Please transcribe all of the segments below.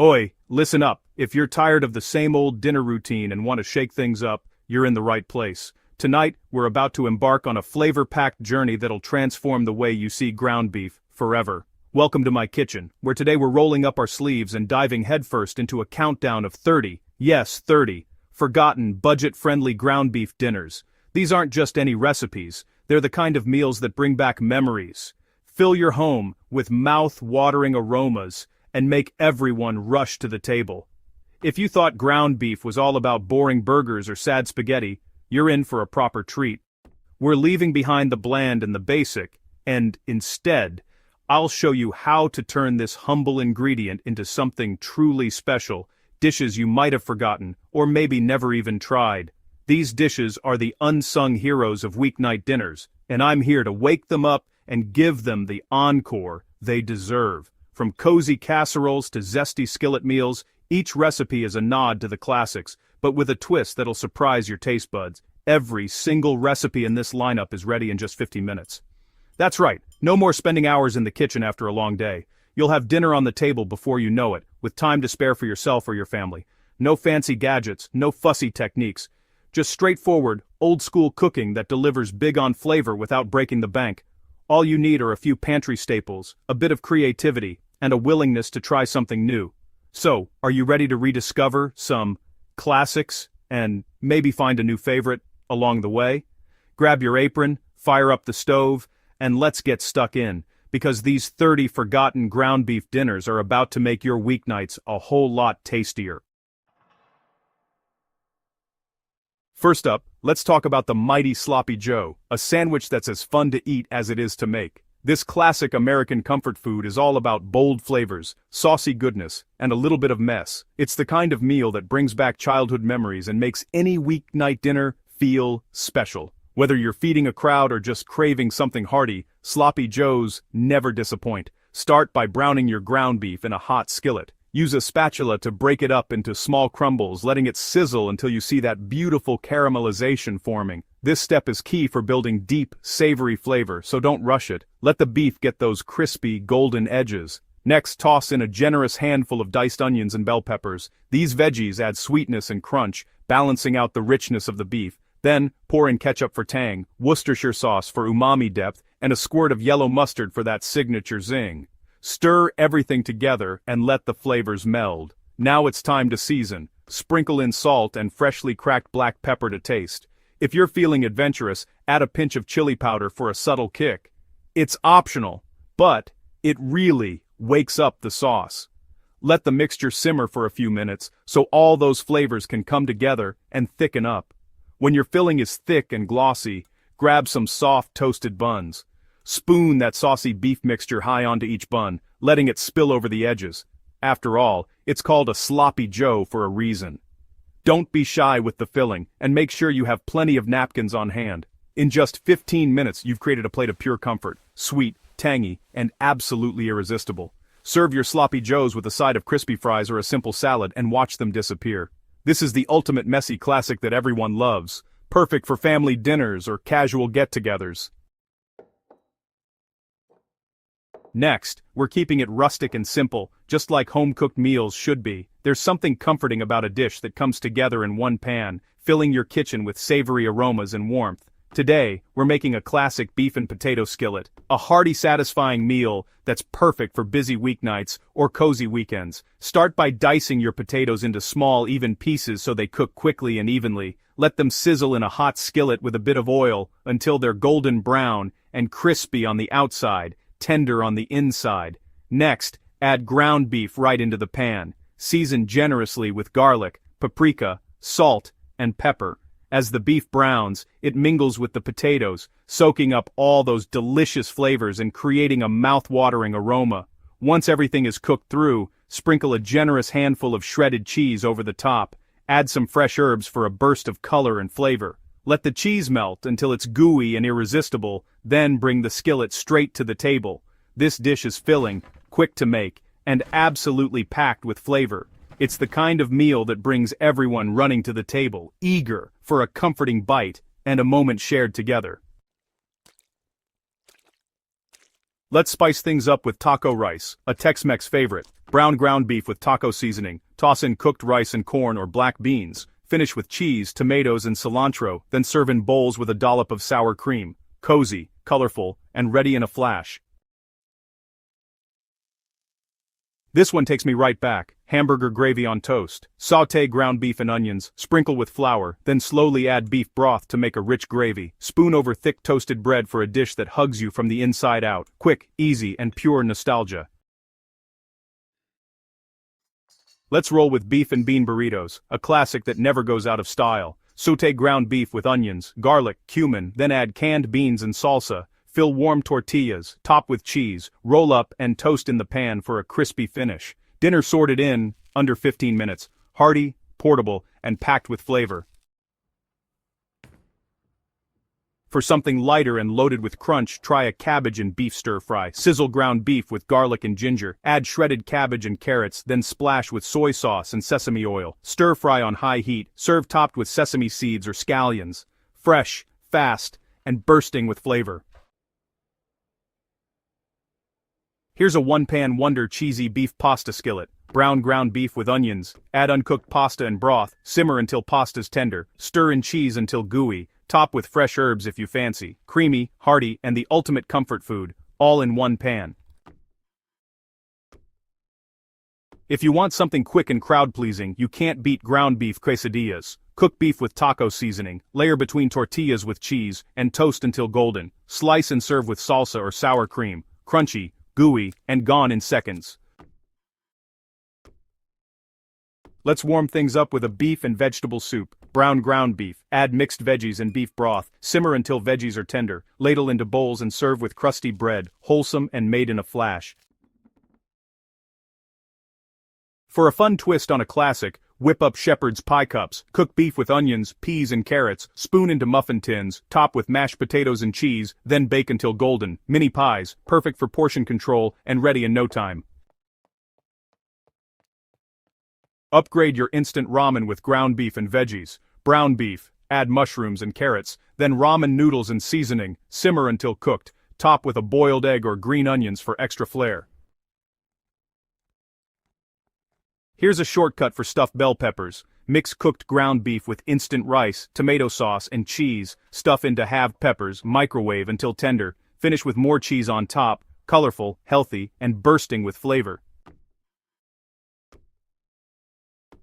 Oi, listen up. If you're tired of the same old dinner routine and want to shake things up, you're in the right place. Tonight, we're about to embark on a flavor-packed journey that'll transform the way you see ground beef forever. Welcome to my kitchen, where today we're rolling up our sleeves and diving headfirst into a countdown of 30, yes, 30, forgotten, budget-friendly ground beef dinners. These aren't just any recipes, they're the kind of meals that bring back memories. Fill your home with mouth-watering aromas and make everyone rush to the table. If you thought ground beef was all about boring burgers or sad spaghetti, you're in for a proper treat. We're leaving behind the bland and the basic, and instead, I'll show you how to turn this humble ingredient into something truly special, dishes you might have forgotten, or maybe never even tried. These dishes are the unsung heroes of weeknight dinners, and I'm here to wake them up and give them the encore they deserve. From cozy casseroles to zesty skillet meals, each recipe is a nod to the classics, but with a twist that'll surprise your taste buds. Every single recipe in this lineup is ready in just 50 minutes. That's right, no more spending hours in the kitchen after a long day. You'll have dinner on the table before you know it, with time to spare for yourself or your family. No fancy gadgets, no fussy techniques. Just straightforward, old-school cooking that delivers big on flavor without breaking the bank. All you need are a few pantry staples, a bit of creativity, and a willingness to try something new. So, are you ready to rediscover some classics and maybe find a new favorite along the way? Grab your apron, fire up the stove, and let's get stuck in, because these 30 forgotten ground beef dinners are about to make your weeknights a whole lot tastier. First up, let's talk about the mighty Sloppy Joe, a sandwich that's as fun to eat as it is to make. This classic American comfort food is all about bold flavors, saucy goodness, and a little bit of mess. It's the kind of meal that brings back childhood memories and makes any weeknight dinner feel special. Whether you're feeding a crowd or just craving something hearty, Sloppy Joes never disappoint. Start by browning your ground beef in a hot skillet. Use a spatula to break it up into small crumbles, letting it sizzle until you see that beautiful caramelization forming. This step is key for building deep, savory flavor, so don't rush it. Let the beef get those crispy, golden edges. Next, toss in a generous handful of diced onions and bell peppers. These veggies add sweetness and crunch, balancing out the richness of the beef. Then, pour in ketchup for tang, Worcestershire sauce for umami depth, and a squirt of yellow mustard for that signature zing. Stir everything together and let the flavors meld. Now it's time to season. Sprinkle in salt and freshly cracked black pepper to taste. If you're feeling adventurous, add a pinch of chili powder for a subtle kick. It's optional, but it really wakes up the sauce. Let the mixture simmer for a few minutes so all those flavors can come together and thicken up. When your filling is thick and glossy, grab some soft toasted buns. Spoon that saucy beef mixture high onto each bun, letting it spill over the edges. After all, it's called a Sloppy Joe for a reason. Don't be shy with the filling, and make sure you have plenty of napkins on hand. In just 15 minutes, you've created a plate of pure comfort, sweet, tangy, and absolutely irresistible. Serve your Sloppy Joes with a side of crispy fries or a simple salad and watch them disappear. This is the ultimate messy classic that everyone loves, perfect for family dinners or casual get-togethers. Next, we're keeping it rustic and simple, just like home-cooked meals should be. There's something comforting about a dish that comes together in one pan, filling your kitchen with savory aromas and warmth. Today, we're making a classic beef and potato skillet, a hearty, satisfying meal that's perfect for busy weeknights or cozy weekends. Start by dicing your potatoes into small, even pieces so they cook quickly and evenly. Let them sizzle in a hot skillet with a bit of oil until they're golden brown and crispy on the outside, tender on the inside. Next, add ground beef right into the pan. Season generously with garlic, paprika, salt, and pepper. As the beef browns, it mingles with the potatoes, soaking up all those delicious flavors and creating a mouth-watering aroma. Once everything is cooked through, sprinkle a generous handful of shredded cheese over the top. Add some fresh herbs for a burst of color and flavor. Let the cheese melt until it's gooey and irresistible, then bring the skillet straight to the table. This dish is filling, quick to make, and absolutely packed with flavor. It's the kind of meal that brings everyone running to the table, eager for a comforting bite and a moment shared together. Let's spice things up with taco rice, a Tex-Mex favorite. Brown ground beef with taco seasoning, toss in cooked rice and corn or black beans, finish with cheese, tomatoes and cilantro, then serve in bowls with a dollop of sour cream. Cozy, colorful, and ready in a flash. This one takes me right back. Hamburger gravy on toast. Sauté ground beef and onions, sprinkle with flour, then slowly add beef broth to make a rich gravy. Spoon over thick toasted bread for a dish that hugs you from the inside out. Quick, easy, and pure nostalgia. Let's roll with beef and bean burritos, a classic that never goes out of style. Sauté ground beef with onions, garlic, cumin, then add canned beans and salsa. Fill warm tortillas, top with cheese, roll up and toast in the pan for a crispy finish. Dinner sorted in under 15 minutes. Hearty, portable, and packed with flavor. For something lighter and loaded with crunch, try a cabbage and beef stir-fry. Sizzle ground beef with garlic and ginger. Add shredded cabbage and carrots, then splash with soy sauce and sesame oil. Stir-fry on high heat. Serve topped with sesame seeds or scallions. Fresh, fast, and bursting with flavor. Here's a one-pan wonder cheesy beef pasta skillet. Brown ground beef with onions. Add uncooked pasta and broth. Simmer until pasta's tender. Stir in cheese until gooey. Top with fresh herbs if you fancy. Creamy, hearty, and the ultimate comfort food, all in one pan. If you want something quick and crowd-pleasing, you can't beat ground beef quesadillas. Cook beef with taco seasoning, layer between tortillas with cheese, and toast until golden. Slice and serve with salsa or sour cream. Crunchy, gooey, and gone in seconds. Let's warm things up with a beef and vegetable soup. Brown ground beef, add mixed veggies and beef broth, simmer until veggies are tender, ladle into bowls and serve with crusty bread, wholesome and made in a flash. For a fun twist on a classic, whip up shepherd's pie cups, cook beef with onions, peas and carrots, spoon into muffin tins, top with mashed potatoes and cheese, then bake until golden. Mini pies, perfect for portion control and ready in no time. Upgrade your instant ramen with ground beef and veggies. Brown beef, add mushrooms and carrots, then ramen noodles and seasoning, simmer until cooked, top with a boiled egg or green onions for extra flair. Here's a shortcut for stuffed bell peppers. Mix cooked ground beef with instant rice, tomato sauce, and cheese, stuff into halved peppers, microwave until tender, finish with more cheese on top, colorful, healthy, and bursting with flavor.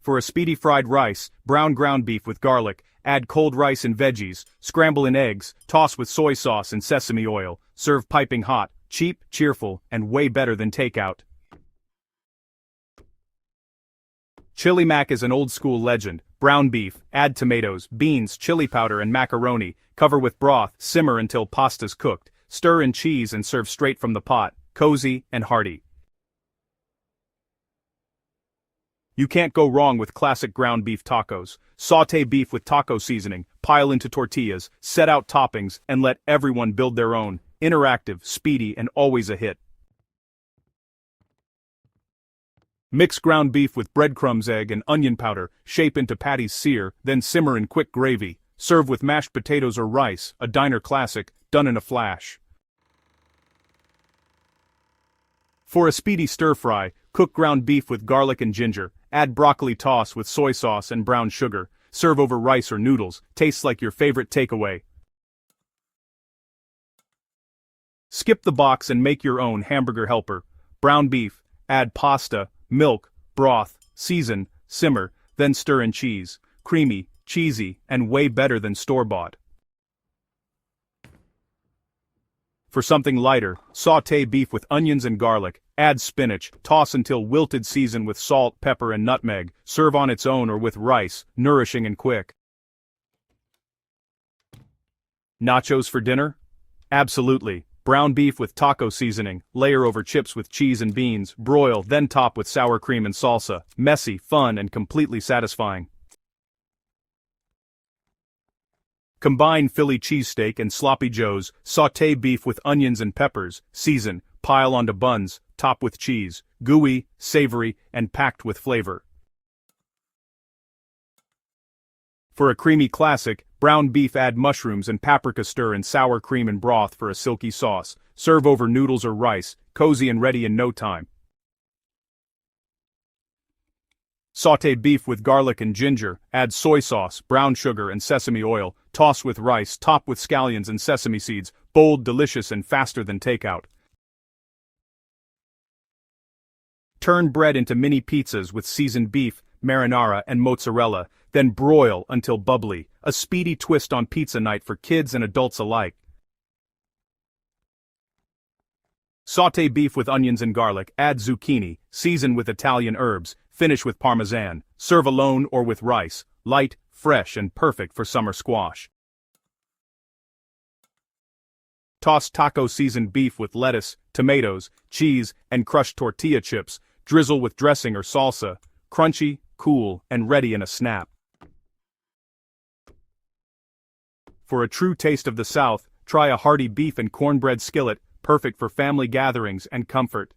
For a speedy fried rice, brown ground beef with garlic, add cold rice and veggies, scramble in eggs, toss with soy sauce and sesame oil, serve piping hot, cheap, cheerful, and way better than takeout. Chili mac is an old-school legend. Brown beef, add tomatoes, beans, chili powder and macaroni, cover with broth, simmer until pasta's cooked, stir in cheese and serve straight from the pot, cozy and hearty. You can't go wrong with classic ground beef tacos. Sauté beef with taco seasoning, pile into tortillas, set out toppings, and let everyone build their own. Interactive, speedy, and always a hit. Mix ground beef with breadcrumbs, egg, and onion powder, shape into patties, sear, then simmer in quick gravy. Serve with mashed potatoes or rice, a diner classic, done in a flash. For a speedy stir-fry, cook ground beef with garlic and ginger, add broccoli toss with soy sauce and brown sugar, serve over rice or noodles, tastes like your favorite takeaway. Skip the box and make your own hamburger helper. Brown beef, add pasta, milk, broth, season, simmer, then stir in cheese. Creamy, cheesy, and way better than store-bought. For something lighter, sauté beef with onions and garlic, add spinach, toss until wilted, season with salt, pepper and nutmeg, serve on its own or with rice, nourishing and quick. Nachos for dinner? Absolutely. Brown beef with taco seasoning, layer over chips with cheese and beans, broil, then top with sour cream and salsa. Messy, fun, and completely satisfying. Combine Philly cheesesteak and sloppy joes, sauté beef with onions and peppers, season, pile onto buns, top with cheese, gooey, savory, and packed with flavor. For a creamy classic, brown beef, add mushrooms and paprika, stir in sour cream and broth for a silky sauce. Serve over noodles or rice, cozy and ready in no time. Sauté beef with garlic and ginger, add soy sauce, brown sugar, and sesame oil, toss with rice, top with scallions and sesame seeds, bold, delicious, and faster than takeout. Turn bread into mini pizzas with seasoned beef, marinara, and mozzarella, then broil until bubbly, a speedy twist on pizza night for kids and adults alike. Sauté beef with onions and garlic, add zucchini, season with Italian herbs, finish with parmesan, serve alone or with rice, light, fresh, and perfect for summer squash. Toss taco seasoned beef with lettuce, tomatoes, cheese, and crushed tortilla chips, drizzle with dressing or salsa, crunchy, cool, and ready in a snap. For a true taste of the South, try a hearty beef and cornbread skillet, perfect for family gatherings and comfort.